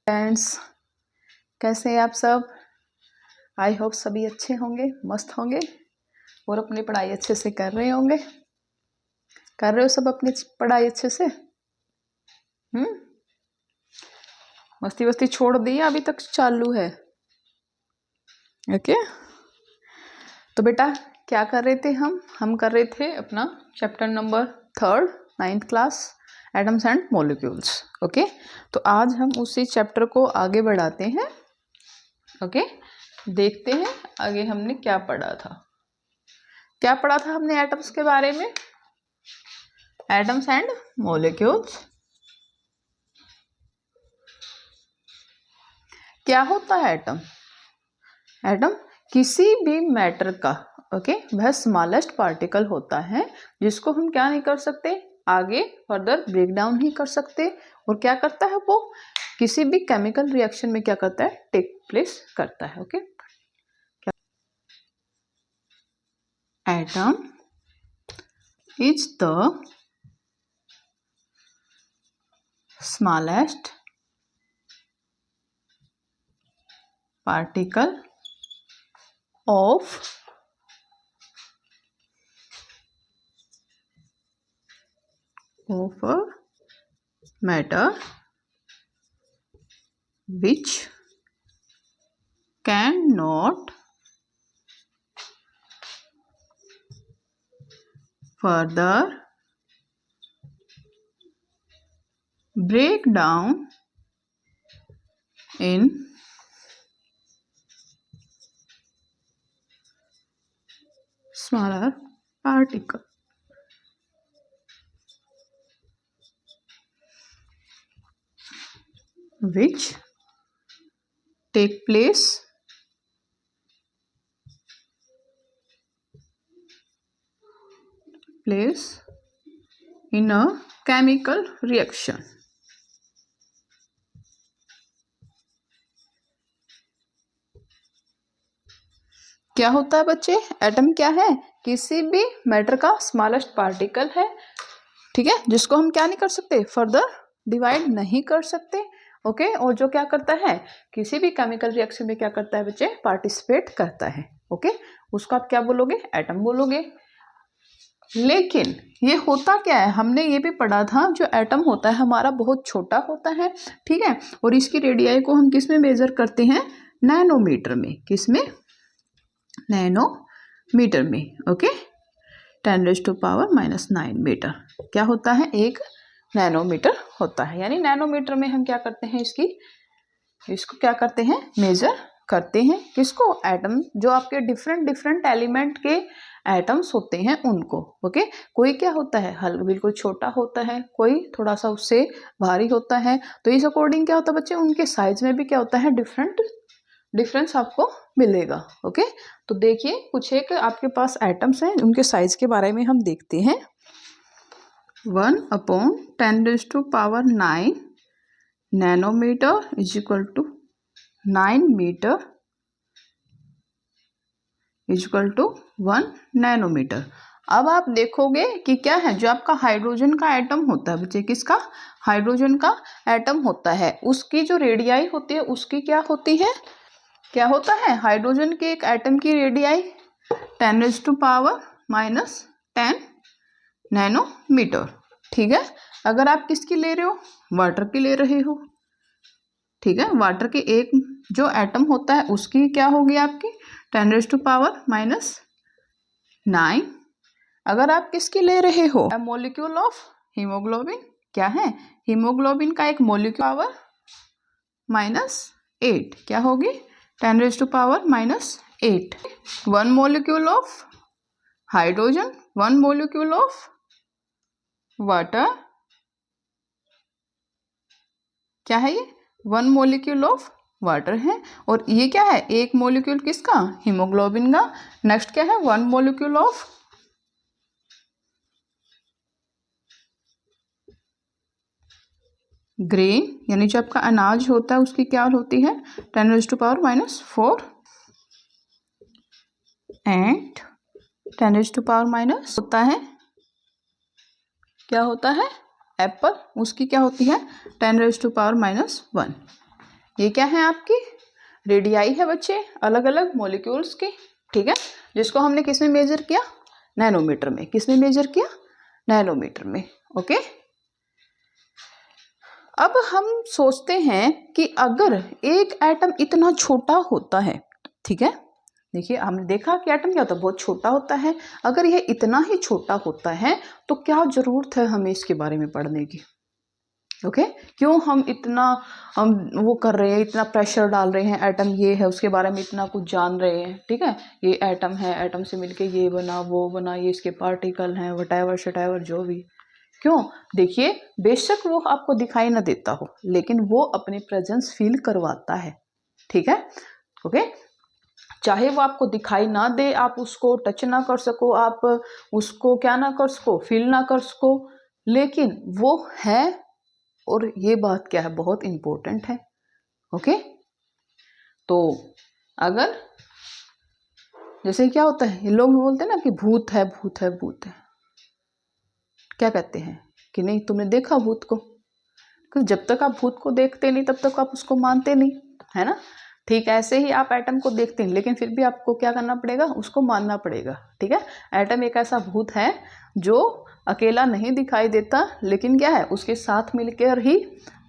Friends, कैसे हैं आप सब? आई होप सभी अच्छे होंगे, मस्त होंगे और अपनी पढ़ाई अच्छे से कर रहे होंगे। कर रहे हो सब अपनी पढ़ाई अच्छे से? मस्ती वस्ती छोड़ दी अभी तक चालू है? ओके, तो बेटा क्या कर रहे थे हम कर रहे थे अपना chapter number 3 9th class atoms and molecules. Okay, तो आज हम उसी चैप्टर को आगे बढ़ाते हैं। ओके, देखते हैं आगे हमने क्या पढ़ा था हमने एटम्स के बारे में, एटम्स एंड मॉलिक्यूल्स। क्या होता है एटम? एटम किसी भी मैटर का वह स्मॉलेस्ट पार्टिकल होता है जिसको हम क्या नहीं कर सकते, आगे फर्दर ब्रेक डाउन ही कर सकते। और क्या करता है वो? किसी भी केमिकल रिएक्शन में क्या करता है, टेक प्लेस करता है। Okay, atom is the smallest particle of a matter which cannot further break down in smaller particle. Which take place in a chemical reaction. क्या होता है बच्चे? एटम क्या है? किसी भी मैटर का स्मॉलेस्ट पार्टिकल है, ठीक है, जिसको हम क्या नहीं कर सकते, फर्दर डिवाइड नहीं कर सकते। ओके, और जो क्या करता है, किसी भी केमिकल रिएक्शन में क्या करता है बच्चे, पार्टिसिपेट करता है। ओके, उसको आप क्या बोलोगे, एटम बोलोगे। लेकिन ये होता क्या है, हमने ये भी पढ़ा था, जो एटम होता है हमारा बहुत छोटा होता है, ठीक है, और इसकी रेडियाई को हम किस में मेजर करते हैं, नैनोमीटर में। किस में? नैनोमीटर में। ओके, 10⁻⁹ मीटर क्या होता है, एक नैनोमीटर होता है। यानी नैनोमीटर में हम क्या करते हैं, इसको क्या करते हैं, मेजर करते हैं। किसको? एटम, जो आपके डिफरेंट एलिमेंट के एटम्स होते हैं उनको। ओके, कोई क्या होता है, हल्का बिल्कुल छोटा होता है, कोई थोड़ा सा उससे भारी होता है। तो इस अकॉर्डिंग क्या होता है बच्चे, उनके साइज में भी क्या होता है, डिफरेंस आपको मिलेगा। ओके, तो देखिए कुछ एक आपके पास एटम्स हैं, उनके साइज के बारे में हम देखते हैं। 1/10⁹ nanometre is equal to 9 metre is equal to 1 nanometre. अब आप देखोगे कि क्या है, जो आपका हाइड्रोजन का एटम होता है बच्चे, किसका? हाइड्रोजन का एटम होता है, उसकी जो रेडियाई होती है उसकी क्या होती है, क्या होता है, हाइड्रोजन के एक एटम की रेडियाई 10⁻⁻10 नैनोमीटर। ठीक है, अगर आप किसकी ले रहे हो, वाटर की ले रहे हो, ठीक है, वाटर के एक जो एटम होता है उसकी क्या होगी आपकी 10⁻⁹ अगर आप किसकी ले रहे हो, मॉलिक्यूल ऑफ हीमोग्लोबिन, क्या है, हीमोग्लोबिन का एक मॉलिक्यूल -8 क्या होगी 10⁻⁻8। 1 molecule of hydrogen, 1 molecule of water, क्या है ये, 1 मॉलिक्यूल ऑफ वाटर है। और ये क्या है, एक मॉलिक्यूल किसका, हीमोग्लोबिन का। नेक्स्ट क्या है, 1 मॉलिक्यूल ऑफ ग्रेन, यानी जो आपका अनाज होता है उसकी क्या होती है 10⁻⁻4 एंड 10⁻⁻ होता है, क्या होता है, एप्पल, उसकी क्या होती है 10⁻⁻1। ये क्या है आपकी रेडियाई है बच्चे, अलग अलग मॉलिक्यूल्स की, ठीक है, जिसको हमने किस में मेजर किया, नैनोमीटर में। किस में मेजर किया, नैनोमीटर में। ओके, अब हम सोचते हैं कि अगर एक एटम इतना छोटा होता है, ठीक है, देखिए हमने देखा कि एटम क्या होता है, बहुत छोटा होता है। अगर यह इतना ही छोटा होता है तो क्या जरूरत है हमें इसके बारे में पढ़ने की। ओके, क्यों हम इतना हम वो कर रहे हैं, इतना प्रेशर डाल रहे हैं, एटम ये है उसके बारे में इतना कुछ जान रहे हैं, ठीक है, ये एटम है, एटम से मिलके ये बना वो बना, ये इसके पार्टिकल हैं, वटेवर शटेवर जो भी। क्यों, देखिए बेशक वो आपको दिखाई ना देता हो लेकिन वो अपनी प्रेजेंस फील करवाता है, ठीक है। ओके, चाहे वो आपको दिखाई ना दे, आप उसको टच ना कर सको, आप उसको क्या ना कर सको, फील ना कर सको, लेकिन वो है। और ये बात क्या है, बहुत इंपॉर्टेंट है। ओके, तो अगर जैसे क्या होता है, ये लोग बोलते हैं ना कि भूत है भूत है भूत है, क्या कहते हैं कि नहीं तुमने देखा भूत को, क्योंकि जब तक आप भूत को देखते नहीं तब तक आप उसको मानते नहीं, है ना। ठीक ऐसे ही आप एटम को देखते हैं लेकिन फिर भी आपको क्या करना पड़ेगा, उसको मानना पड़ेगा, ठीक है। एटम एक ऐसा भूत है जो अकेला नहीं दिखाई देता, लेकिन क्या है, उसके साथ मिलकर ही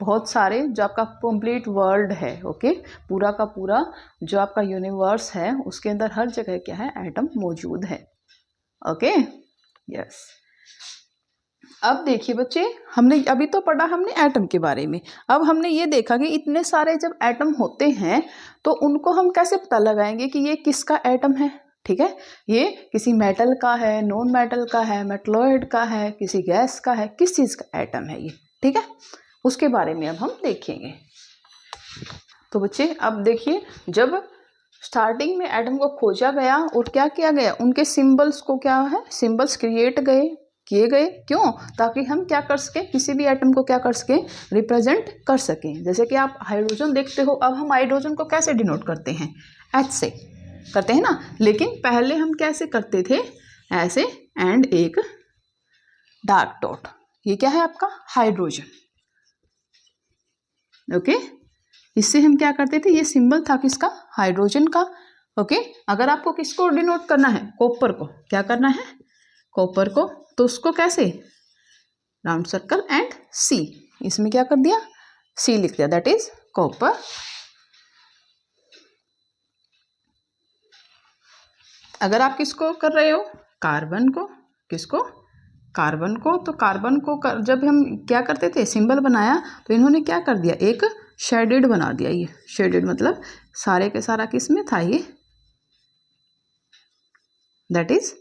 बहुत सारे जो आपका कंप्लीट वर्ल्ड है, ओके, पूरा का पूरा जो आपका यूनिवर्स है उसके अंदर हर जगह क्या है, एटम मौजूद है। Okay, yes. अब देखिए बच्चे, हमने अभी तो पढ़ा हमने एटम के बारे में, अब हमने ये देखा कि इतने सारे जब एटम होते हैं तो उनको हम कैसे पता लगाएंगे कि ये किसका एटम है, ठीक है। ये किसी मेटल का है, नॉन मेटल का है, मेटलॉइड का है, किसी गैस का है, किस चीज़ का एटम है ये, ठीक है, उसके बारे में अब हम देखेंगे। तो बच्चे अब देखिए, जब स्टार्टिंग में एटम को खोजा गया और क्या किया गया, उनके सिंबल्स को क्या है, सिंबल्स क्रिएट किए गए, क्यों, ताकि हम क्या कर सके, किसी भी एटम को क्या कर सके, रिप्रेजेंट कर सकें। जैसे कि आप हाइड्रोजन देखते हो, अब हम हाइड्रोजन को कैसे डिनोट करते हैं, एच से करते हैं ना, लेकिन पहले हम कैसे करते थे, ऐसे एंड एक डार्क डॉट, ये क्या है आपका हाइड्रोजन। ओके, इससे हम क्या करते थे, ये सिंबल था किसका, हाइड्रोजन का। ओके, अगर आपको किसको डिनोट करना है, कॉपर को, क्या करना है, कॉपर को, तो उसको कैसे, राउंड सर्कल एंड सी, इसमें क्या कर दिया, सी लिख दिया, दैट इज कॉपर। अगर आप किसको कर रहे हो, कार्बन को, किसको, कार्बन को, तो कार्बन को जब हम क्या करते थे, सिंबल बनाया, तो इन्होंने क्या कर दिया, एक शेडेड बना दिया। ये शेडेड मतलब सारे के सारा किस में था ये, दैट इज।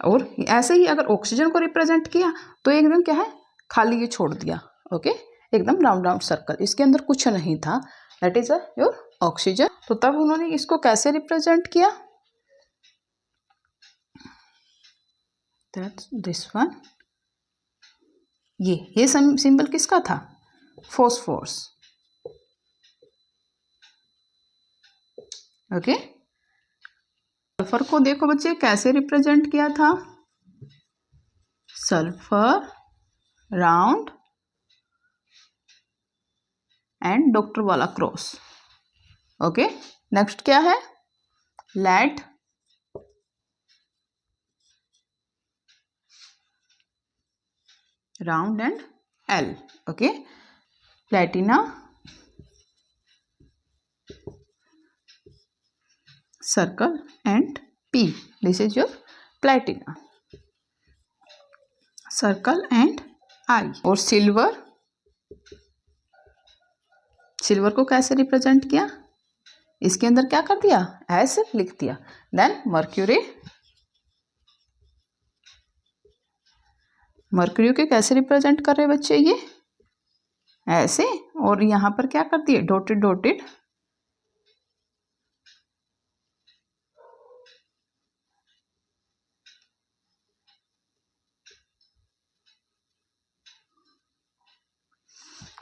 और ऐसे ही अगर ऑक्सीजन को रिप्रेजेंट किया तो एकदम क्या है, खाली ये छोड़ दिया, ओके, एकदम राउंड राउंड सर्कल, इसके अंदर कुछ नहीं था, दैट इज योर ऑक्सीजन। तो तब उन्होंने इसको कैसे रिप्रेजेंट किया, दैट्स दिस वन, ये सिंबल किसका था, फॉस्फोरस। ओके, सल्फर को देखो बच्चे कैसे रिप्रेजेंट किया था, सल्फर राउंड एंड डॉक्टर वाला क्रॉस। ओके, नेक्स्ट क्या है, lead, round and L. Okay, platina, circle and P, this is your platina, circle and I. और सिल्वर, सिल्वर को कैसे रिप्रेजेंट किया, इसके अंदर क्या कर दिया, एस लिख दिया। देन मर्क्यूरी, मर्क्यूरी के कैसे रिप्रेजेंट कर रहे बच्चे, ये ऐसे, और यहां पर क्या कर दिए, डॉटेड डॉटेड।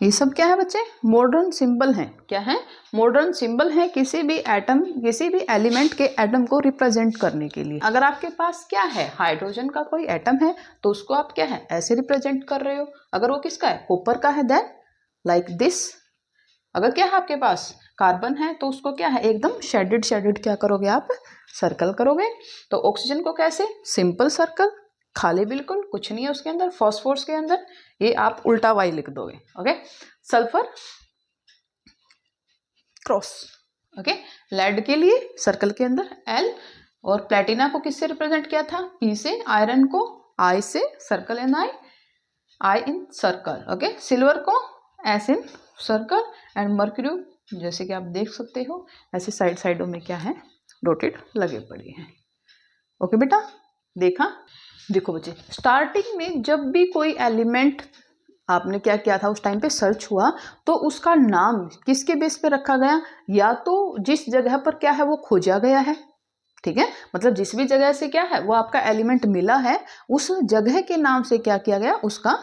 ये सब क्या है बच्चे, मॉडर्न सिंबल हैं, क्या है, मॉडर्न सिंबल है किसी भी एटम, किसी भी एलिमेंट के एटम को रिप्रेजेंट करने के लिए। अगर आपके पास क्या है, हाइड्रोजन का कोई एटम है तो उसको आप क्या है, ऐसे रिप्रेजेंट कर रहे हो। अगर वो किसका है, कॉपर का है, देन लाइक दिस। अगर क्या है आपके पास कार्बन है तो उसको क्या है एकदम शेडेड शेडेड क्या करोगे आप, सर्कल करोगे। तो ऑक्सीजन को कैसे, सिंपल सर्कल, खाली बिल्कुल कुछ नहीं है उसके अंदर, फॉस्फोरस के अंदर ये आप उल्टा वाई लिख दोगे। Okay, sulphur cross. Okay, lead के लिए सर्कल के अंदर एल, और प्लेटिना को किससे रिप्रेजेंट किया था, पी से, आयरन को आई से, सर्कल एन आई, आई इन सर्कल। ओके, सिल्वर को S in circle, and mercury जैसे कि आप देख सकते हो ऐसे साइड साइडों में क्या है, डॉटेड लगे पड़े हैं। ओके बेटा, देखा। देखो बच्चे, स्टार्टिंग में जब भी कोई एलिमेंट आपने क्या किया था, उस टाइम पे सर्च हुआ तो उसका नाम किसके बेस पे रखा गया, या तो जिस जगह पर क्या है वो खोजा गया है, ठीक है, मतलब जिस भी जगह से क्या है वो आपका एलिमेंट मिला है, उस जगह के नाम से क्या किया गया, उसका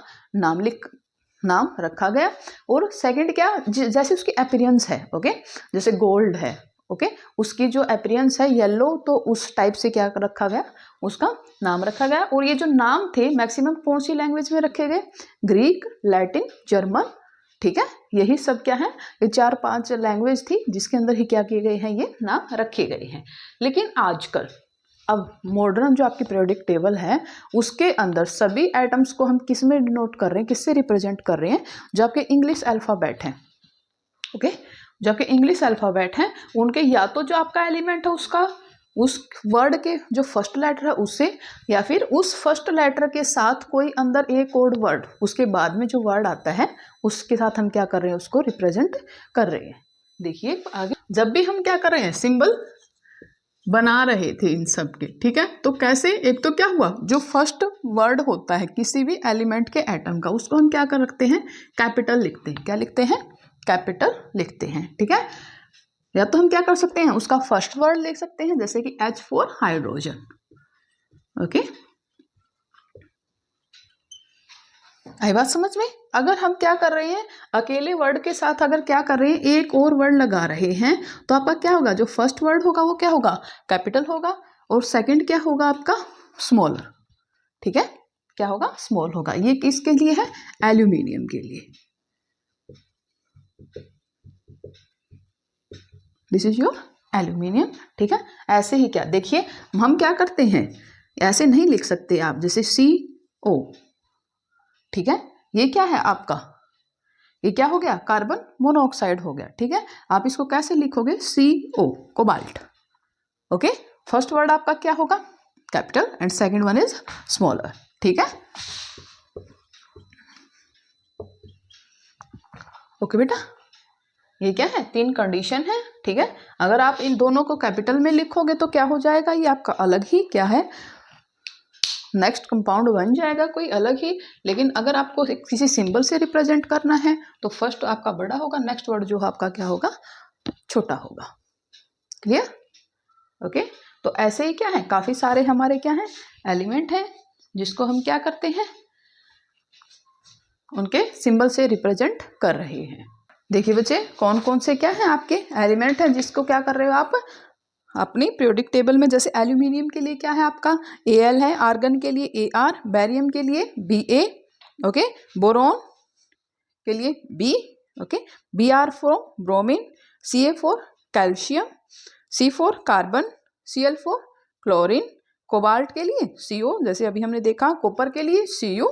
नाम रखा गया। और सेकंड क्या, जैसे उसकी अपीयरेंस है, ओके, जैसे गोल्ड है, ओके, उसकी जो अपीयरेंस है येलो, तो उस टाइप से क्या रखा गया, उसका नाम रखा गया। और ये जो नाम थे मैक्सिमम कौन सी लैंग्वेज में रखे गए, ग्रीक, लैटिन, जर्मन, ठीक है, यही सब क्या है, ये 4-5 लैंग्वेज थी जिसके अंदर ही क्या किए गए हैं, ये नाम रखे गए हैं। लेकिन आजकल अब मॉडर्न जो आपकी पीरियोडिक टेबल है उसके अंदर सभी एटम्स को हम किस में डिनोट कर रहे हैं, किससे रिप्रेजेंट कर रहे हैं, जो आपके इंग्लिश अल्फाबेट हैं। ओके, जो आपके इंग्लिश अल्फाबेट हैं उनके या तो जो आपका एलिमेंट है उसका उस वर्ड के जो फर्स्ट लेटर है उससे, या फिर उस फर्स्ट लेटर के साथ कोई अंदर एक और वर्ड उसके बाद में जो वर्ड आता है उसके साथ हम क्या कर रहे हैं, उसको रिप्रेजेंट कर रहे हैं। देखिए आगे, जब भी हम क्या कर रहे हैं, सिंबल बना रहे थे इन सब के, ठीक है, तो कैसे, एक तो क्या हुआ, जो फर्स्ट वर्ड होता है किसी भी एलिमेंट के एटम का उसको हम क्या कर रखते हैं, कैपिटल लिखते हैं, क्या लिखते हैं, कैपिटल लिखते हैं, ठीक है। या तो हम क्या कर सकते हैं, उसका फर्स्ट वर्ड लिख सकते हैं, जैसे कि H फॉर हाइड्रोजन। ओके, आई बात समझ में। अगर हम क्या कर रहे हैं, अकेले वर्ड के साथ अगर क्या कर रहे हैं, एक और वर्ड लगा रहे हैं, तो आपका क्या होगा, जो फर्स्ट वर्ड होगा वो क्या होगा, कैपिटल होगा, और सेकंड क्या होगा आपका, स्मॉलर, ठीक है, क्या होगा, स्मॉल होगा। ये किसके लिए है, एल्यूमिनियम के लिए। दिस इज योर एल्यूमिनियम, ठीक है। ऐसे ही क्या, देखिए हम क्या करते हैं, ऐसे नहीं लिख सकते आप, जैसे CO, ठीक है, ये क्या है आपका, ये क्या हो गया, कार्बन मोनोऑक्साइड हो गया, ठीक है। आप इसको कैसे लिखोगे, CO, cobalt. Okay, first word आपका क्या होगा, capital, and second one is smaller, ठीक है। ओके बेटा, ये क्या है, 3 कंडीशन है, ठीक है। अगर आप इन दोनों को कैपिटल में लिखोगे तो क्या हो जाएगा, ये आपका अलग ही क्या है, नेक्स्ट कंपाउंड बन जाएगा कोई अलग ही। लेकिन अगर आपको किसी सिंबल से रिप्रेजेंट करना है तो फर्स्ट आपका बड़ा होगा, नेक्स्ट वर्ड जो आपका क्या होगा, छोटा होगा। Clear, okay. तो ऐसे ही क्या है, काफी सारे हमारे क्या है, एलिमेंट है जिसको हम क्या करते हैं, उनके सिंबल से रिप्रेजेंट कर रहे हैं। देखिए बच्चे, कौन कौन से क्या है आपके एलिमेंट हैं जिसको क्या कर रहे हो आप अपनी पीरियोडिक टेबल में। जैसे एल्यूमिनियम के लिए क्या है आपका Al है, आर्गन के लिए Ar, बैरियम के लिए Ba, ओके, बोरोन के लिए B, okay, Br for bromine, Ca for calcium, C for carbon, Cl for chlorine, cobalt के लिए Co, जैसे अभी हमने देखा, कॉपर के लिए Cu,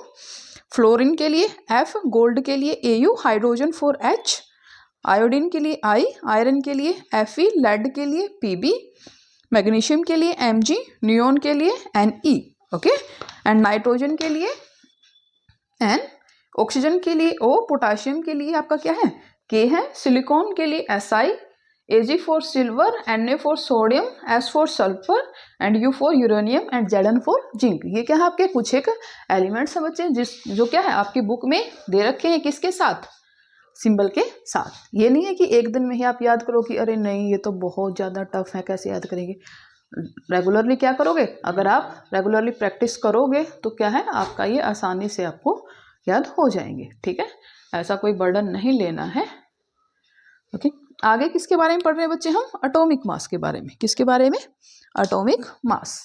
फ्लोरीन के लिए F, गोल्ड के लिए Au, hydrogen for H, iodine के लिए I, आयरन के लिए Fe, लेड के लिए Pb, मैग्नीशियम के लिए Mg, नियोन के लिए Ne, ओके, एंड नाइट्रोजन के लिए N, ऑक्सीजन के लिए O, पोटाशियम के लिए आपका क्या है K है, सिलिकॉन के लिए Si, Ag for silver, Na for sodium, S for sulphur, and U for uranium, and Zn for zinc. ये क्या है आपके कुछ एक एलिमेंट्स है बच्चे, जो क्या है आपकी बुक में दे रखे हैं, किसके साथ, सिंबल के साथ। ये नहीं है कि एक दिन में ही आप याद करो कि अरे नहीं ये तो बहुत ज़्यादा टफ है, कैसे याद करेंगे। रेगुलरली क्या करोगे, अगर आप रेगुलरली प्रैक्टिस करोगे तो क्या है आपका ये आसानी से आपको याद हो जाएंगे, ठीक है। ऐसा कोई बर्डन नहीं लेना है, ओके। आगे किसके बारे में पढ़ रहे हैं बच्चे हम, एटॉमिक मास के बारे में। किसके बारे में, एटॉमिक मास।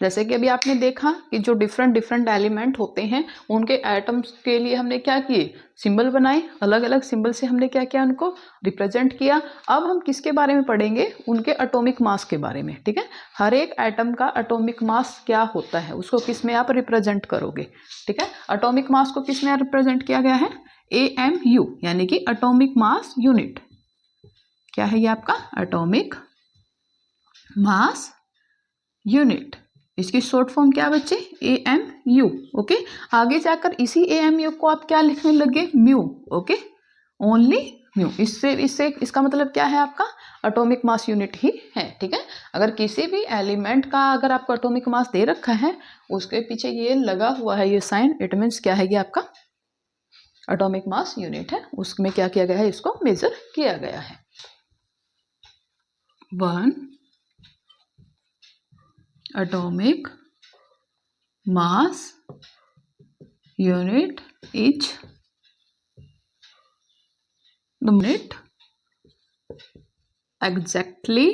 जैसे कि अभी आपने देखा कि जो डिफरेंट डिफरेंट एलिमेंट होते हैं उनके एटम्स के लिए हमने क्या किए, सिंबल बनाए, अलग अलग सिंबल से हमने क्या किया, उनको रिप्रेजेंट किया। अब हम किसके बारे में पढ़ेंगे, उनके एटॉमिक मास के बारे में। ठीक है, हर एक एटम का एटॉमिक मास क्या होता है, उसको किस में आप रिप्रेजेंट करोगे। ठीक है, एटॉमिक मास को किस में रिप्रेजेंट किया गया है, AMU, यानी कि एटॉमिक मास यूनिट। क्या है ये आपका एटॉमिक मास यूनिट, इसकी शॉर्ट फॉर्म क्या बच्चे, AMU। ओके, आगे जाकर इसी AMU को आप क्या लिखने लगे, म्यू। Okay, only mu. इससे इसका मतलब क्या है, आपका एटॉमिक मास यूनिट ही है। ठीक है, अगर किसी भी एलिमेंट का अगर आपको एटॉमिक मास दे रखा है, उसके पीछे ये लगा हुआ है ये साइन, इट मीन्स क्या है, ये आपका एटॉमिक मास यूनिट है, उसमें क्या किया गया है, इसको मेजर किया गया है। 1 atomic mass unit each the unit exactly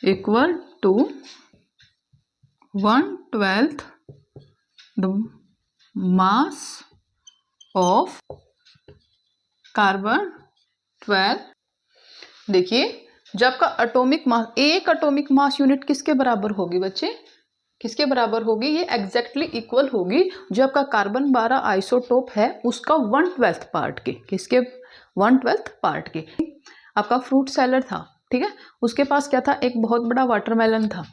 equal to 1/12 the mass of carbon 12। देखिए, जब आपका एटॉमिक मास, एक एटॉमिक मास यूनिट किसके बराबर होगी बच्चे, किसके बराबर होगी, ये एग्जैक्टली इक्वल होगी जो आपका कार्बन 12 आइसोटोप है उसका 1/12 पार्ट के, किसके 1/12 पार्ट के। आपका फ्रूट सेलर था, ठीक है, उसके पास क्या था, एक बहुत बड़ा वाटरमेलन था।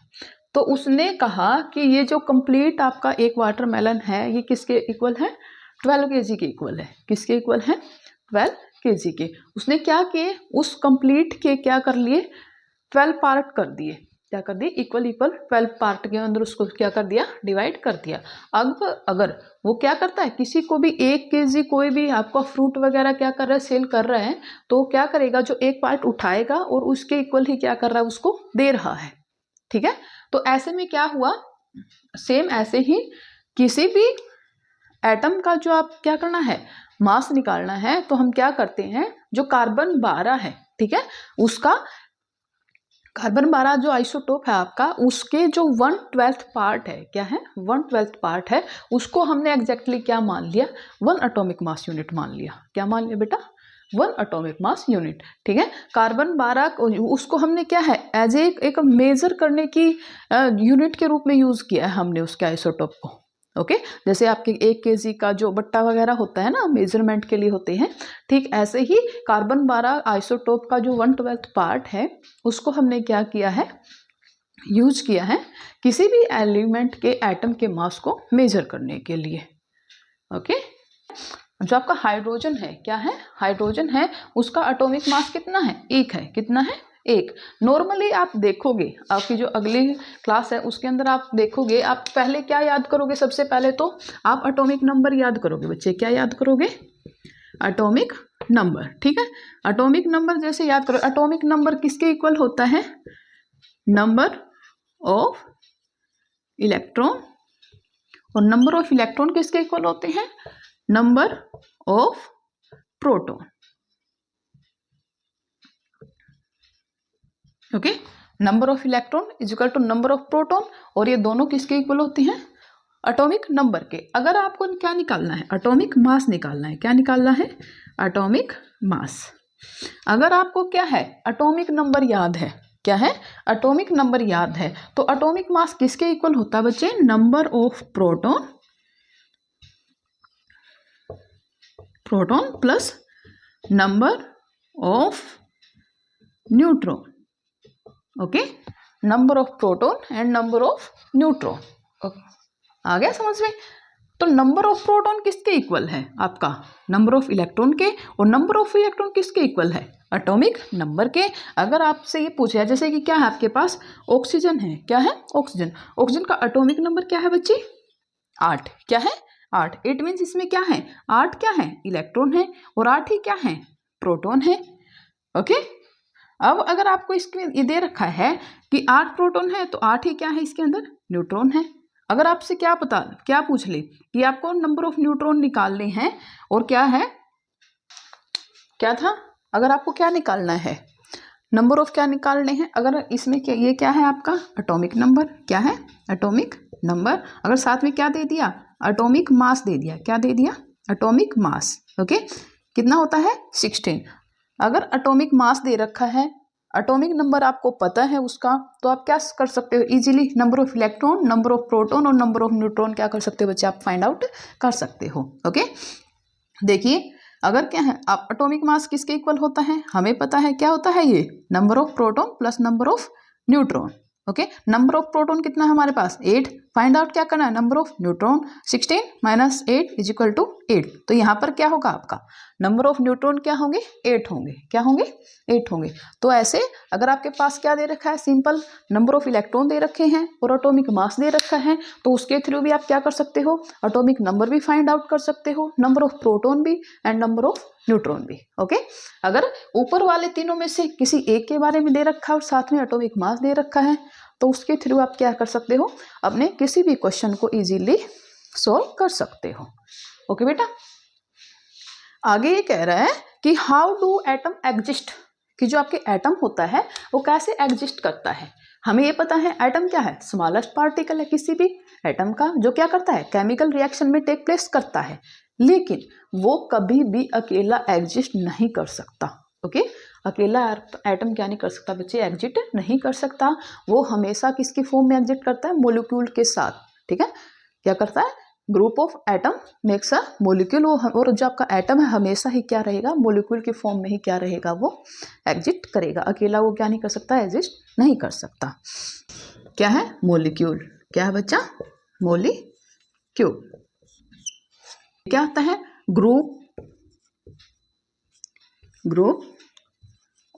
तो उसने कहा कि ये जो कंप्लीट आपका एक वाटरमेलन है ये किसके इक्वल है, 12 kg के इक्वल है। किसके इक्वल है, 12 kg के। उसने क्या किए, उस कंप्लीट के क्या कर लिए, 12 पार्ट कर दिए। क्या कर दिए, इक्वल 12 पार्ट के अंदर उसको क्या कर दिया, डिवाइड कर दिया। अब अगर वो क्या करता है, किसी को भी 1 kg कोई भी आपका फ्रूट वगैरह क्या कर रहा है, सेल कर रहा है, तो क्या करेगा, जो एक पार्ट उठाएगा और उसके इक्वल ही क्या कर रहा है, उसको दे रहा है। ठीक है, तो ऐसे में क्या हुआ, सेम ऐसे ही किसी भी एटम का जो आप क्या करना है, मास निकालना है, तो हम क्या करते हैं, जो कार्बन 12 है, ठीक है, उसका कार्बन 12 जो आइसोटोप है आपका, उसके जो 1/12 पार्ट है, क्या है, 1/12 पार्ट है, उसको हमने एग्जैक्टली क्या मान लिया, 1 एटॉमिक मास यूनिट मान लिया। क्या मान लिया बेटा, 1 एटॉमिक मास यूनिट। ठीक है, कार्बन 12 उसको हमने क्या है, एज एक मेजर करने की यूनिट के रूप में यूज किया है हमने उसके आइसोटोप को। ओके, जैसे आपके 1 kg का जो बट्टा वगैरह होता है ना, मेजरमेंट के लिए होते हैं, ठीक ऐसे ही कार्बन 12 आइसोटोप का जो 1/12 पार्ट है, उसको हमने क्या किया है, यूज किया है किसी भी एलिमेंट के एटम के मास को मेजर करने के लिए। ओके, जो आपका हाइड्रोजन है, क्या है, हाइड्रोजन है, उसका एटॉमिक मास कितना है, 1 है। कितना है, 1। नॉर्मली आप देखोगे, आपकी जो अगली क्लास है उसके अंदर आप देखोगे, आप पहले क्या याद करोगे, सबसे पहले तो आप एटॉमिक नंबर याद करोगे बच्चे। क्या याद करोगे, एटॉमिक नंबर। ठीक है, एटॉमिक नंबर जैसे याद करो, एटॉमिक नंबर किसके इक्वल होता है, नंबर ऑफ इलेक्ट्रॉन, और नंबर ऑफ इलेक्ट्रॉन किसके इक्वल होते हैं, number of proton. Okay, number of electron is equal to number of proton, और ये दोनों किसके इक्वल होते हैं, एटॉमिक नंबर के। अगर आपको क्या निकालना है, एटॉमिक मास निकालना है, क्या निकालना है, एटॉमिक मास। अगर आपको क्या है, एटॉमिक नंबर याद है, क्या है, एटॉमिक नंबर याद है, तो एटॉमिक मास किसके इक्वल होता है बच्चे, number of proton, proton plus number of neutron. Okay, number of proton and number of neutron. Okay, आ गया समझ में। तो नंबर ऑफ प्रोटॉन किसके इक्वल है, आपका नंबर ऑफ इलेक्ट्रॉन के, और नंबर ऑफ इलेक्ट्रॉन किसके इक्वल है, एटॉमिक नंबर के। अगर आपसे ये पूछा जैसे कि क्या है, आपके पास ऑक्सीजन है, क्या है, ऑक्सीजन, ऑक्सीजन का एटॉमिक नंबर क्या है बच्चे, 8। क्या है, 8। इट मीन्स इसमें क्या है, 8 क्या है, इलेक्ट्रॉन है, और 8 ही क्या है, प्रोटॉन है। ओके, अब अगर आपको इसमें ये दे रखा है कि 8 प्रोटॉन है, तो 8 ही क्या है, इसके अंदर न्यूट्रॉन है। अगर आपसे क्या पूछ ले कि आपको नंबर ऑफ न्यूट्रॉन निकालने हैं, और क्या है, क्या था, अगर आपको क्या निकालना है, नंबर ऑफ क्या निकालने हैं, अगर इसमें क्या, ये क्या है आपका एटॉमिक नंबर, क्या है एटॉमिक नंबर, अगर साथ में क्या दे दिया एटॉमिक मास दे दिया, क्या दे दिया एटॉमिक मास, ओके कितना होता है 16। अगर एटॉमिक मास दे रखा है, एटॉमिक नंबर आपको पता है उसका, तो आप क्या कर सकते हो easily, number of electron, number of proton और नंबर ऑफ न्यूट्रॉन क्या कर सकते हो बच्चे, आप फाइंड आउट कर सकते हो। ओके देखिए अगर क्या है आप एटॉमिक मास किसके इक्वल होता है, हमें पता है क्या होता है, ये number of proton plus number of neutron. Okay number of proton कितना है हमारे पास 8, फाइंड आउट क्या करना है number of neutron, 16 minus 8 is equal to 8। तो यहाँ पर क्या होगा आपका नंबर ऑफ न्यूट्रॉन क्या होंगे 8 होंगे, क्या होंगे 8 होंगे। तो ऐसे अगर आपके पास क्या दे रखा है सिंपल नंबर ऑफ इलेक्ट्रॉन दे रखे हैं और एटॉमिक मास दे रखा है, तो उसके थ्रू भी आप क्या कर सकते हो एटॉमिक नंबर भी फाइंड आउट कर सकते हो, नंबर ऑफ प्रोटॉन भी एंड नंबर ऑफ न्यूट्रॉन भी। ओके अगर ऊपर वाले तीनों में से किसी एक के बारे में दे रखा है और साथ में एटॉमिक मास दे रखा है, तो उसके थ्रू आप क्या कर सकते हो अपने किसी भी क्वेश्चन को इजीली सॉल्व कर सकते हो। ओके बेटा आगे ये कह रहा है कि हाउ डू एटम एग्जिस्ट, कि जो आपके एटम होता है वो कैसे एग्जिस्ट करता है। हमें ये पता है एटम क्या है स्मॉलेस्ट पार्टिकल है किसी भी एटम का, जो क्या करता है केमिकल रिएक्शन में टेक प्लेस करता है, लेकिन वो कभी भी अकेला एग्जिस्ट नहीं कर सकता। ओके अकेला एटम क्या नहीं कर सकता बच्चे एग्जिट नहीं कर सकता, वो हमेशा किसकी फॉर्म में एग्जिट करता है मॉलिक्यूल के साथ। ठीक है क्या करता है group of atom makes a molecule, और जो आपका एटम है हमेशा ही क्या रहेगा मॉलिक्यूल की फॉर्म में ही क्या रहेगा वो एग्जिट करेगा, अकेला वो क्या नहीं कर सकता एग्जिस्ट नहीं कर सकता। क्या है मॉलिक्यूल, क्या है बच्चा मॉलिक्यूल, क्या होता है ग्रुप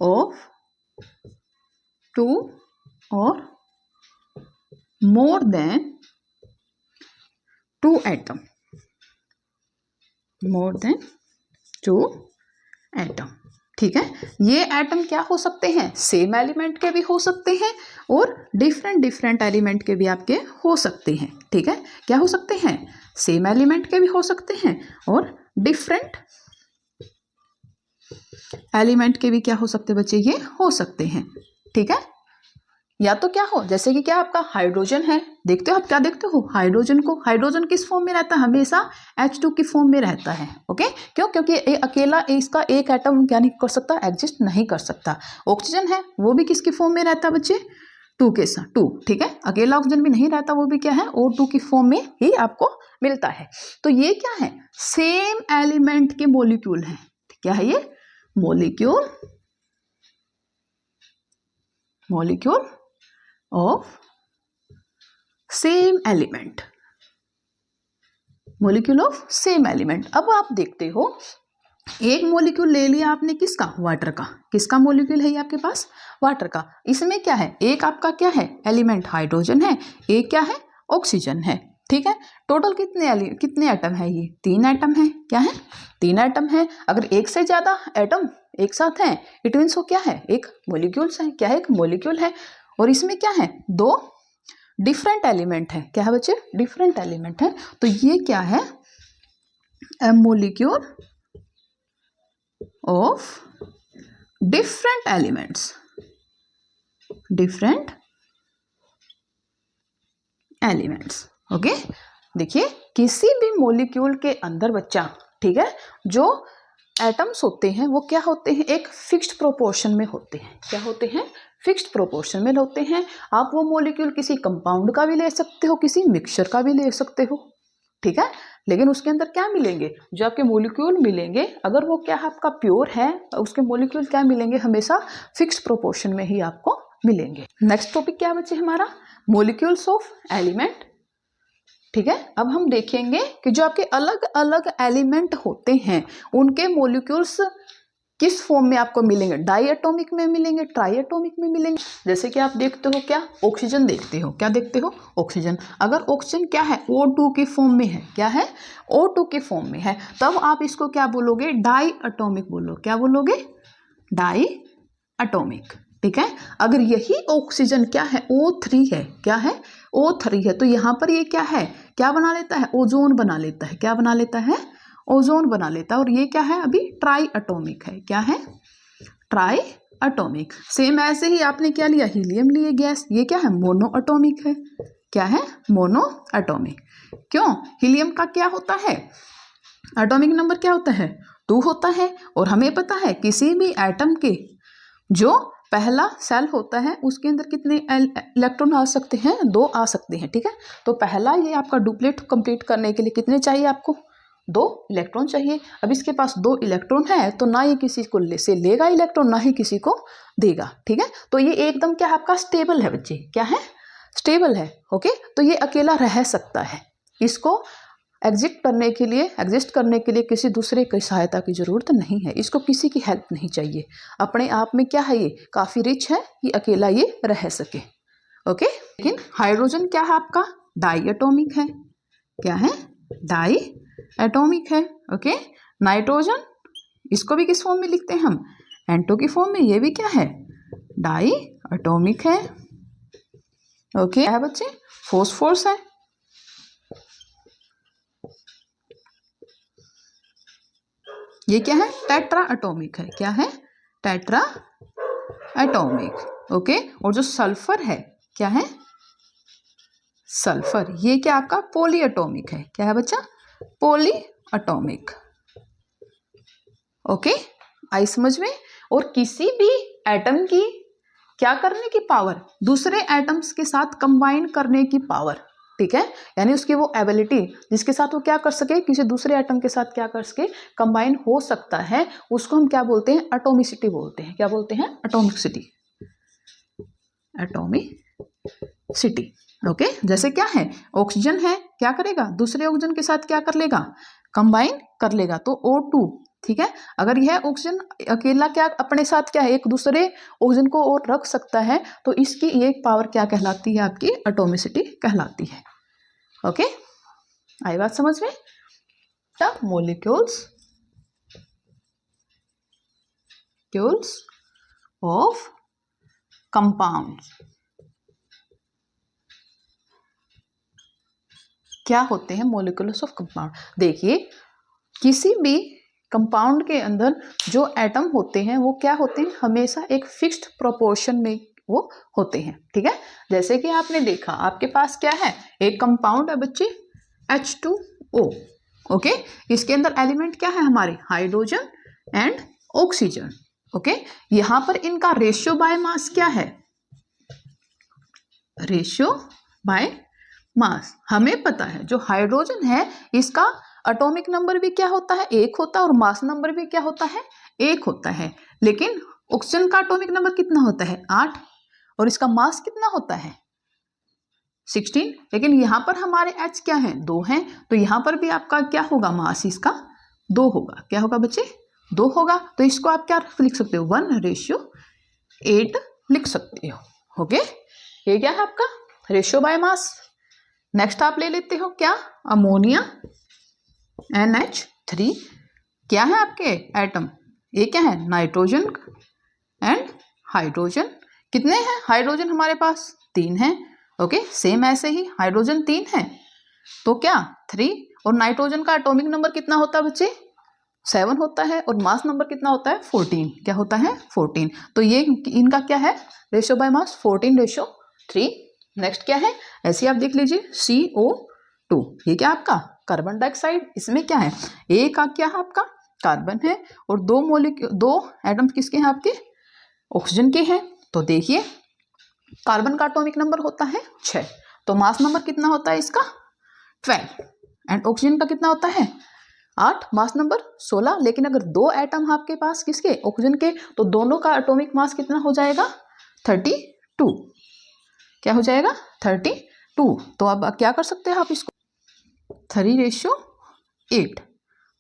ऑफ 2 और more than 2 atom, more than 2 atom. ठीक है ये एटम क्या हो सकते हैं सेम एलिमेंट के भी हो सकते हैं और डिफरेंट एलिमेंट के भी आपके हो सकते हैं। ठीक है क्या हो सकते हैं सेम एलिमेंट के भी हो सकते हैं और डिफरेंट एलिमेंट के भी क्या हो सकते हैं बच्चे ये हो सकते हैं। ठीक है या तो क्या हो जैसे कि क्या आपका हाइड्रोजन है, देखते हो आप क्या देखते हो हाइड्रोजन को, हाइड्रोजन किस फॉर्म में रहता है हमेशा H2 की फॉर्म में रहता है। ओके क्यों क्योंकि अकेला इसका एक एटम क्या नहीं कर सकता एग्जिस्ट नहीं कर सकता। ऑक्सीजन है वो भी किसकी फॉर्म में रहता है बच्चे 2 के साथ 2। ठीक है अकेला ऑक्सीजन भी नहीं रहता, वो भी क्या है O2 की फॉर्म में ही आपको मिलता है। तो ये क्या है सेम एलिमेंट के मॉलिक्यूल है, क्या है ये molecule of same element, molecule of same element. अब आप देखते हो एक मॉलिक्यूल ले लिया आपने किसका वाटर का, किसका मॉलिक्यूल है ये आपके पास वाटर का, इसमें क्या है एक आपका क्या है एलिमेंट हाइड्रोजन है, एक क्या है ऑक्सीजन है। ठीक है टोटल कितने एटम है ये 3 एटम है, क्या है 3 एटम है। अगर एक से ज्यादा एटम एक साथ हैं इट मीन्स वो क्या है एक मॉलिक्यूल्स है, क्या है एक मॉलिक्यूल है। और इसमें क्या है 2 डिफरेंट एलिमेंट है, क्या है बच्चे डिफरेंट एलिमेंट है। तो ये क्या है a molecule of different elements, different elements. Okay देखिए किसी भी मॉलिक्यूल के अंदर बच्चा ठीक है जो एटम्स होते हैं वो क्या होते हैं एक फिक्स्ड प्रोपोर्शन में होते हैं, क्या होते हैं फिक्स्ड प्रोपोर्शन में होते हैं। आप वो मॉलिक्यूल किसी कंपाउंड का भी ले सकते हो किसी मिक्सचर का भी ले सकते हो। ठीक है लेकिन उसके अंदर क्या मिलेंगे जो आपके मॉलिक्यूल मिलेंगे अगर वो क्या है आपका प्योर है उसके मॉलिक्यूल क्या मिलेंगे हमेशा फिक्स्ड प्रोपोर्शन में ही आपको मिलेंगे। नेक्स्ट टॉपिक क्या बच्चे हमारा मॉलिक्यूल्स ऑफ एलिमेंट। ठीक है अब हम देखेंगे कि जो आपके अलग अलग एलिमेंट होते हैं उनके मॉलिक्यूल्स किस फॉर्म में आपको मिलेंगे, डाई एटॉमिक में मिलेंगे ट्राई एटॉमिक में मिलेंगे। जैसे कि आप देखते हो क्या ऑक्सीजन देखते हो, क्या देखते हो ऑक्सीजन, अगर ऑक्सीजन क्या है O2 की फॉर्म में है, क्या है O2 की फॉर्म में है, तब आप इसको क्या बोलोगे डाई एटॉमिक बोलो, क्या बोलोगे डाई एटॉमिक। ठीक है अगर यही ऑक्सीजन क्या है O3 है, क्या है O3 है, तो यहाँ पर ये क्या है क्या बना लेता है ओजोन बना लेता है, क्या बना लेता है ओजोन बना लेता है। और ये क्या है अभी ट्राई एटॉमिक है, क्या है ट्राई एटॉमिक। सेम ऐसे ही आपने क्या लिया, हीलियम लिए गैस, ये क्या है, मोनो एटॉमिक है। क्या है, मोनो एटॉमिक। क्यों, हीलियम का क्या होता है, एटॉमिक नंबर क्या होता है, 2 होता है। और हमें पता है किसी भी एटम के जो पहला सेल होता है उसके अंदर कितने इलेक्ट्रॉन आ सकते हैं, 2 आ सकते हैं। ठीक है, तो पहला ये आपका डुप्लेट कंप्लीट करने के लिए कितने चाहिए आपको, 2 इलेक्ट्रॉन चाहिए। अब इसके पास 2 इलेक्ट्रॉन है तो ना ये किसी को से लेगा इलेक्ट्रॉन, ना ही किसी को देगा। ठीक है, तो ये एकदम क्या है आपका स्टेबल है बच्चे, क्या है, स्टेबल है। ओके, तो ये अकेला रह सकता है, इसको एग्जिस्ट करने के लिए किसी दूसरे की सहायता की जरूरत नहीं है, इसको किसी की हेल्प नहीं चाहिए। अपने आप में क्या है, ये काफी रिच है, ये अकेला ये रह सके। ओके, लेकिन हाइड्रोजन क्या है आपका, डाई एटॉमिक है। क्या है, डाई एटॉमिक है। ओके, नाइट्रोजन, इसको भी किस फॉर्म में लिखते हैं हम, एंटो की फॉर्म में, ये भी क्या है, डाई एटॉमिक है। ओके, क्या है बच्चे, फॉस्फोरस है। ये क्या है, टेट्रा एटॉमिक है। क्या है, टेट्रा एटॉमिक। ओके, और जो सल्फर है, क्या है, सल्फर, ये क्या आपका पॉली एटॉमिक है। क्या है बच्चा, पॉली एटॉमिक। ओके, आई समझ में। और किसी भी एटम की क्या करने की पावर, दूसरे एटम्स के साथ कंबाइन करने की पावर। ठीक है, यानी उसकी वो एबिलिटी जिसके साथ वो क्या कर सके, किसी दूसरे एटम के साथ क्या कर सके, कंबाइन हो सकता है, उसको हम क्या बोलते हैं, एटॉमिसिटी बोलते हैं। क्या बोलते हैं, एटॉमिसिटी, एटॉमिसिटी। ओके, जैसे क्या है, ऑक्सीजन है, क्या करेगा, दूसरे ऑक्सीजन के साथ क्या कर लेगा, कंबाइन कर लेगा, तो O2। ठीक है, अगर यह ऑक्सीजन अकेला क्या अपने साथ क्या है, एक दूसरे ऑक्सीजन को और रख सकता है, तो इसकी ये पावर क्या कहलाती है, आपकी एटॉमिसिटी कहलाती है। ओके, आई बात समझ में। मोलिक्यूल्स ऑफ कंपाउंड्स क्या होते हैं, मोलिक्यूल्स ऑफ कंपाउंड। देखिए, किसी भी कंपाउंड के अंदर जो एटम होते हैं वो क्या होते हैं, हमेशा एक फिक्स्ड प्रोपोर्शन में वो होते हैं। ठीक है, जैसे कि आपने देखा आपके पास क्या है, एक कंपाउंड है बच्चे, H2O। ओके, इसके अंदर एलिमेंट क्या है हमारे, हाइड्रोजन एंड ऑक्सीजन। ओके, यहां पर इनका रेशियो बाय मास क्या है, रेशियो बाय मास। हमें पता है जो हाइड्रोजन है इसका एटॉमिक नंबर भी क्या होता है, 1 होता है, और मास नंबर भी क्या होता है, 1 होता है। लेकिन ऑक्सीजन का एटॉमिक नंबर कितना होता है, 8, और इसका मास कितना होता है, 16। लेकिन यहाँ पर हमारे H क्या है, 2 हैं, तो यहाँ पर भी आपका क्या होगा, मास इसका 2 होगा। क्या होगा बच्चे, 2 होगा। तो इसको आप क्या लिख सकते हो, 1:8 लिख सकते हो। ओके, ये क्या है आपका रेशियो बाय मास। नेक्स्ट आप ले लेते हो क्या, अमोनिया NH3। क्या है आपके एटम, ये क्या है, नाइट्रोजन एंड हाइड्रोजन। कितने हैं हाइड्रोजन हमारे पास, 3 हैं। ओके, सेम ऐसे ही हाइड्रोजन 3 है, तो क्या 3, और नाइट्रोजन का एटॉमिक नंबर कितना होता है बच्चे, 7 होता है, और मास नंबर कितना होता है, 14। क्या होता है, 14। तो ये इनका क्या है, रेशियो बाय मास 14:3। नेक्स्ट क्या है, ऐसे आप देख लीजिए, CO2। ये क्या आपका कार्बन डाइऑक्साइड, इसमें क्या है, ए का क्या है आपका कार्बन है, और 2 एटम किसके हैं आपके, ऑक्सीजन के हैं। तो देखिए कार्बन का एटॉमिक नंबर होता है 6, तो मास नंबर कितना होता है इसका 12, एंड ऑक्सीजन का कितना होता है 8, मास नंबर 16। लेकिन अगर 2 एटम आपके पास किसके, ऑक्सीजन के, तो दोनों का एटॉमिक मास कितना हो जाएगा, 32। क्या हो जाएगा, 32। तो अब क्या कर सकते हैं आप इसको, 3:8।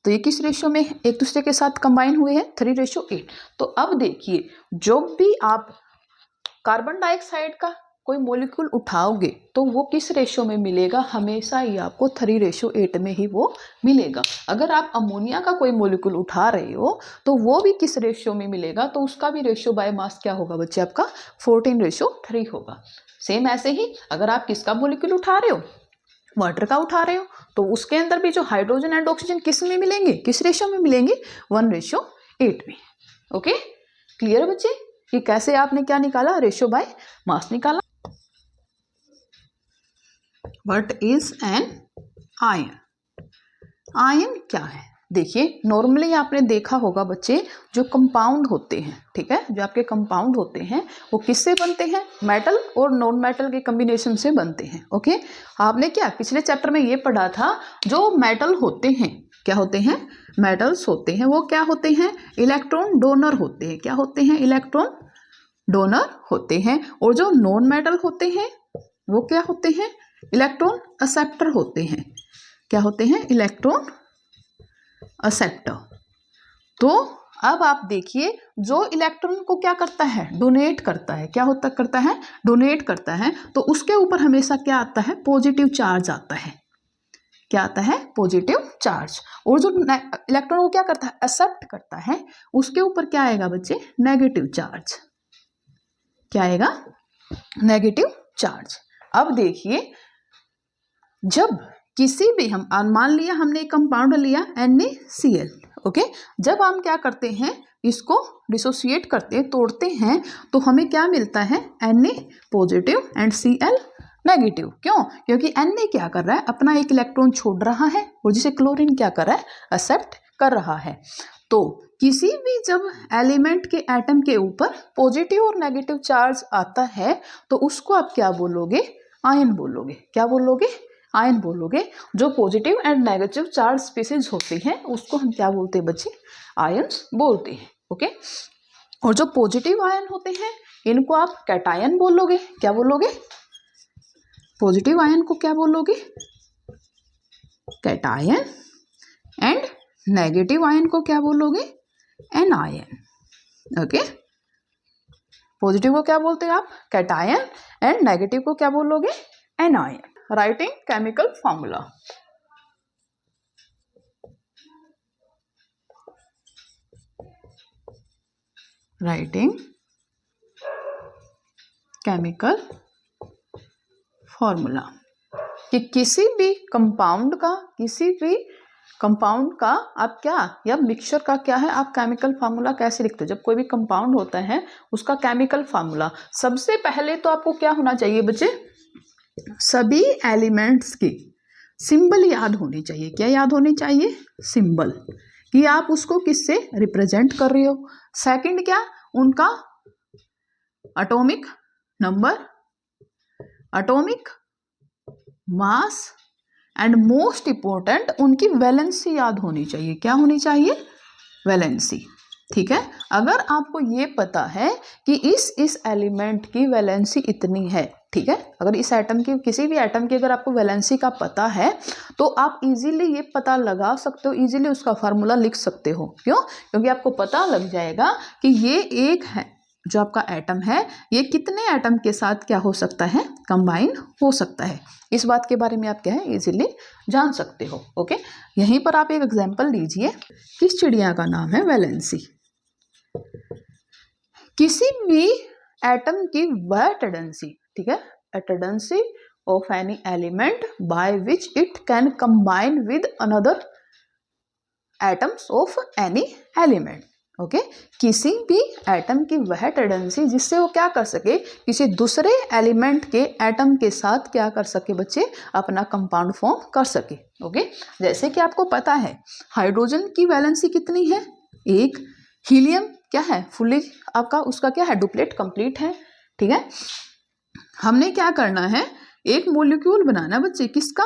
तो ये किस रेशियो में एक दूसरे के साथ कंबाइन हुए हैं, 3:8। तो अब देखिए, जो भी आप कार्बन डाइऑक्साइड का कोई मॉलिक्यूल उठाओगे तो वो किस रेशियो में मिलेगा, हमेशा ही आपको 3:8 में ही वो मिलेगा। अगर आप अमोनिया का कोई मॉलिक्यूल उठा रहे हो तो वो भी किस रेशियो में मिलेगा, तो उसका भी रेशियो बाय मास क्या होगा बच्चे, आपका 14:3 होगा। सेम ऐसे ही अगर आप किसका मॉलिक्यूल उठा रहे हो, वाटर का उठा रहे हो, तो उसके अंदर भी जो हाइड्रोजन एंड ऑक्सीजन किस में मिलेंगे, किस रेशियो में मिलेंगे, 1:8 में। ओके, क्लियर है बच्चे। कि कैसे आपने क्या निकाला, रेशियो बाय मास निकाला। What is an ion? Ion क्या है? देखिए नॉर्मली आपने देखा होगा बच्चे, जो कंपाउंड होते हैं, ठीक है, जो आपके कंपाउंड होते हैं वो किससे बनते हैं? मेटल और नॉन मेटल के कॉम्बिनेशन से बनते हैं। ओके, आपने क्या पिछले चैप्टर में ये पढ़ा था, जो मेटल होते हैं क्या होते हैं? मेटल्स होते हैं वो क्या होते हैं? इलेक्ट्रॉन डोनर होते हैं। क्या होते हैं? इलेक्ट्रॉन डोनर होते हैं। और जो नॉन मेटल होते हैं वो क्या होते हैं? इलेक्ट्रॉन एक्सेप्टर होते हैं। क्या होते हैं? Electron acceptor. तो अब आप देखिए, जो इलेक्ट्रॉन को क्या करता है? डोनेट करता है। क्या होता करता है? डोनेट करता है। तो उसके ऊपर हमेशा क्या आता है? पॉजिटिव चार्ज आता है। क्या आता है? Positive charge. और जो इलेक्ट्रॉन को क्या करता है? एक्सेप्ट करता है, उसके ऊपर क्या आएगा बच्चे? Negative charge. क्या आएगा? Negative charge. अब देखिए, जब किसी भी हम मान लिया हमने एक कंपाउंड लिया NaCl, ओके, जब हम क्या करते हैं, इसको डिसोसिएट करते हैं, तोड़ते हैं, तो हमें क्या मिलता है? Na positive and Cl negative. क्यों? क्योंकि Na क्या कर रहा है? अपना एक इलेक्ट्रॉन छोड़ रहा है, और जिसे क्लोरीन क्या कर रहा है? एक्सेप्ट कर रहा है। तो किसी भी जब एलिमेंट के एटम के ऊपर पॉजिटिव और नेगेटिव चार्ज आता है, तो उसको आप क्या बोलोगे? आयन बोलोगे। क्या बोलोगे? आयन बोलोगे। जो positive and negative charge species होती हैं उसको हम क्या बोलते हैं बच्चे? आयन्स बोलते हैं। ओके, और जो पॉजिटिव आयन होते हैं इनको आप कैटायन बोलोगे। क्या बोलोगे? पॉजिटिव आयन को क्या बोलोगे? कैटायन। एंड नेगेटिव आयन को क्या बोलोगे? एनायन। ओके, पॉजिटिव को क्या बोलते हैं आप? कैटायन। एंड नेगेटिव को क्या बोलोगे? Anion. Writing chemical formula. Writing chemical formula, कि किसी भी कंपाउंड का आप क्या, या मिक्सचर का क्या है, आप केमिकल फार्मूला कैसे लिखते हो? जब कोई भी कंपाउंड होता है उसका केमिकल फार्मूला, सबसे पहले तो आपको क्या होना चाहिए बच्चे? सभी एलिमेंट्स की सिंबल याद होनी चाहिए। क्या याद होनी चाहिए? सिंबल, कि आप उसको किससे रिप्रेजेंट कर रहे हो। सेकंड क्या? उनका atomic number, atomic mass, and most important उनकी वैलेंसी याद होनी चाहिए। क्या होनी चाहिए? वैलेंसी। ठीक है, अगर आपको ये पता है कि इस एलिमेंट की वैलेंसी इतनी है, ठीक है, अगर इस एटम की, किसी भी एटम की अगर आपको वैलेंसी का पता है, तो आप इजीली ये पता लगा सकते हो, इजीली उसका फार्मूला लिख सकते हो। क्यों? क्योंकि आपको पता लग जाएगा कि ये एक है, जो आपका एटम है ये कितने एटम के साथ क्या हो सकता है? कंबाइन हो सकता है। इस बात के बारे में आप क्या है? इजीली जान सकते हो। ओके, यहीं पर आप एक एग्जांपल लीजिए। किस चिड़िया का नाम है? वैलेंसी। किसी भी एटम की वह टेंडेंसी, ठीक है, a tendency of any element by which it can combine with another atoms of any element। Okay, किसी भी एटम की वह टेंडेंसी जिससे वो क्या कर सके? किसी दूसरे एलिमेंट के एटम के साथ क्या कर सके बच्चे? अपना कंपाउंड फॉर्म कर सके। ओके, जैसे कि आपको पता है हाइड्रोजन की वैलेंसी कितनी है? एक। हीलियम क्या है? फुली आपका उसका क्या है? डुप्लेट कंप्लीट है। ठीक है, हमने क्या करना है? एक मॉलिक्यूल बनाना बच्चे, किसका?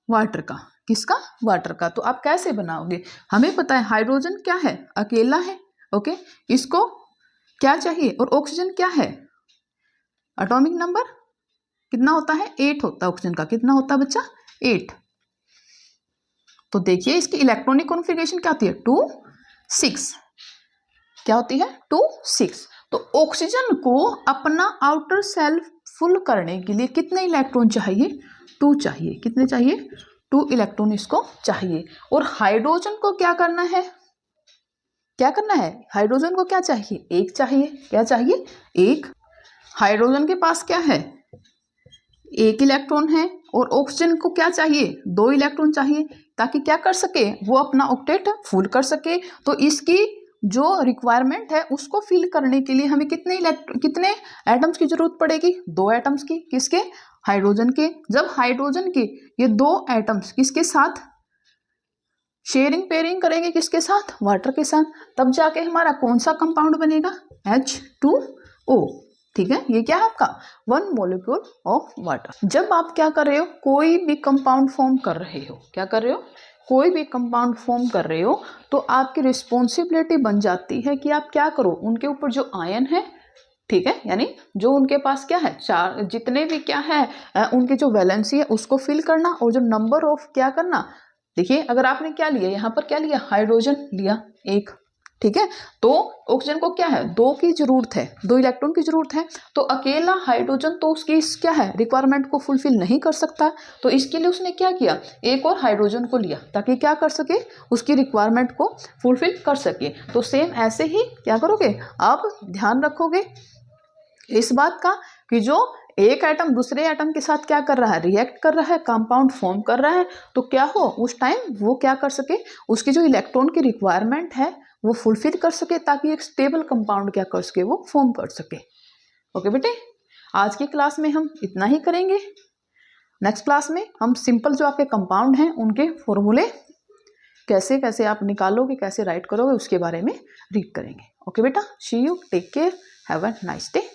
वाटर का। किसका? वाटर का। तो आप कैसे बनाओगे? हमें पता है हाइड्रोजन क्या है? अकेला है। ओके, इसको क्या चाहिए? और ऑक्सीजन क्या है? एटॉमिक नंबर कितना होता है? 8 होता है ऑक्सीजन का। कितना होता है बच्चा? 8। तो देखिए इसकी इलेक्ट्रॉनिक कॉन्फ़िगरेशन क्या होती है? 2 6। क्या होती है? 2 6। तो ऑक्सीजन को अपना आउटर सेल फुल करने के लिए कितने इलेक्ट्रॉन चाहिए? 2 चाहिए। कितने चाहिए? 2 इलेक्ट्रॉन इसको चाहिए। और हाइड्रोजन को क्या करना है? क्या करना है? हाइड्रोजन को क्या चाहिए? 1 चाहिए। क्या चाहिए? 1। हाइड्रोजन के पास क्या है? 1 इलेक्ट्रॉन है। और ऑक्सीजन को क्या चाहिए? 2 इलेक्ट्रॉन चाहिए, ताकि क्या कर सके? वो अपना ऑक्टेट फुल कर सके। तो इसकी जो रिक्वायरमेंट है उसको फिल करने के लिए हमें कितने एटम्स की जरूरत पड़ेगी? 2 एटम्स की। किसके? हाइड्रोजन के। जब हाइड्रोजन के ये 2 एटम्स किसके साथ शेयरिंग पेयरिंग करेंगे? किसके साथ? वाटर के साथ। तब जाके हमारा कौन सा कंपाउंड बनेगा? H2O। ठीक है, ये क्या है आपका 1 मॉलिक्यूल ऑफ वाटर। जब आप क्या कर रहे हो, कोई भी कंपाउंड फॉर्म कर रहे हो, क्या कर रहे हो, कोई भी कंपाउंड फॉर्म कर रहे हो, तो आपकी रिस्पॉन्सिबिलिटी बन जाती है कि आप क्या करो, उनके ऊपर जो आयन है, ठीक है, यानी जो उनके पास क्या है, चार जितने भी क्या है उनकी जो वैलेंसी है उसको फिल करना, और जो नंबर ऑफ क्या करना। देखिए अगर आपने क्या लिया, यहाँ पर क्या लिया, हाइड्रोजन लिया 1, ठीक है, तो ऑक्सीजन को क्या है 2 की जरूरत है, 2 इलेक्ट्रॉन की जरूरत है, तो अकेला हाइड्रोजन तो उसकी क्या है रिक्वायरमेंट को फुलफिल नहीं कर सकता, तो इसके लिए उसने क्या किया, एक और हाइड्रोजन को लिया ताकि क्या कर सके, उसकी रिक्वायरमेंट को फुलफिल कर सके। तो सेम ऐसे ही क्या करोगे, आप ध्यान रखोगे इस बात का कि जो एक एटम दूसरे एटम के साथ क्या कर रहा है, रिएक्ट कर रहा है, कंपाउंड फॉर्म कर रहा है, तो क्या हो उस टाइम वो क्या कर सके, उसकी जो इलेक्ट्रॉन की रिक्वायरमेंट है वो फुलफिल कर सके, ताकि एक स्टेबल कंपाउंड क्या कर सके, वो फॉर्म कर सके। ओके बेटे, आज की क्लास में हम इतना ही करेंगे। नेक्स्ट क्लास में हम सिंपल जो आपके कंपाउंड हैं उनके फॉर्मूले कैसे कैसे आप निकालोगे, कैसे राइट करोगे, उसके बारे में रीड करेंगे। ओके बेटा, see you, take care, have a nice day.